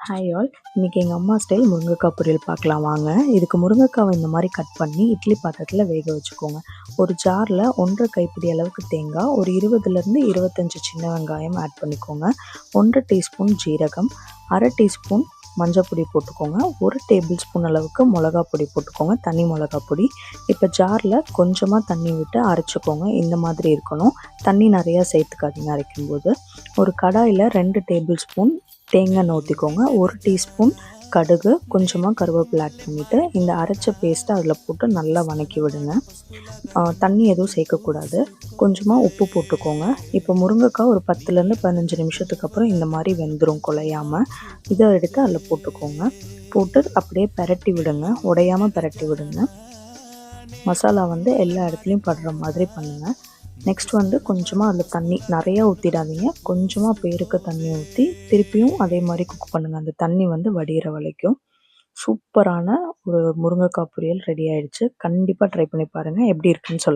Hi all. இன்றைக்கி எங்கள் அம்மா ஸ்டைல் முருங்கைக்காய் பொரியல் பார்க்கலாம் வாங்க. இதுக்கு முருங்கைக்காவை இந்த மாதிரி கட் பண்ணி இட்லி பாத்திரத்தில் வேக வச்சுக்கோங்க. ஒரு ஜாரில் 1.5 கைப்பிடி அளவுக்கு தேங்காய், ஒரு 20லேருந்து 25 சின்ன வெங்காயம் ஆட் பண்ணிக்கோங்க. 1 டீஸ்பூன் ஜீரகம், அரை டீஸ்பூன் மஞ்சள் பொடி போட்டுக்கோங்க. 1 டேபிள் ஸ்பூன் அளவுக்கு மிளகா பொடி போட்டுக்கோங்க, தனி மிளகா பொடி. இப்போ ஜாரில் கொஞ்சமாக தண்ணி விட்டு அரைச்சிக்கோங்க. இந்த மாதிரி இருக்கணும். தண்ணி நிறையா சேர்த்துக்காதீங்க அரைக்கும்போது. ஒரு கடாயில் 2 டேபிள் ஸ்பூன் தேங்காய் ஊற்றிக்கோங்க. 1 டீஸ்பூன் கடுகு, கொஞ்சமாக கருவேப்பிலை ஆட் பண்ணிவிட்டு இந்த அரைச்ச பேஸ்ட்டை அதில் போட்டு நல்லா வதக்கி விடுங்க. தண்ணி எதுவும் சேர்க்கக்கூடாது. கொஞ்சமாக உப்பு போட்டுக்கோங்க. இப்போ முருங்கைக்காய் ஒரு 10லேருந்து 15 நிமிஷத்துக்கு அப்புறம் இந்த மாதிரி வெந்துடும் குழையாமல். இதை எடுத்து அதில் போட்டுக்கோங்க. போட்டு அப்படியே பெரட்டி விடுங்க, உடையாமல் பெரட்டி விடுங்க. மசாலா எல்லா இடத்துலையும் படுற மாதிரி பண்ணுங்கள். நெக்ஸ்ட் கொஞ்சமாக அதில் தண்ணி நிறையா ஊற்றிடாதீங்க. கொஞ்சமாக பேருக்கு தண்ணி ஊற்றி திருப்பியும் அதே மாதிரி குக் பண்ணுங்கள். அந்த தண்ணி வடிகிற வரைக்கும். சூப்பரான ஒரு முருங்கைக்காய் பொரியல் ரெடி ஆகிடுச்சு. கண்டிப்பாக ட்ரை பண்ணி பாருங்கள். எப்படி இருக்குன்னு சொல்லுங்கள்.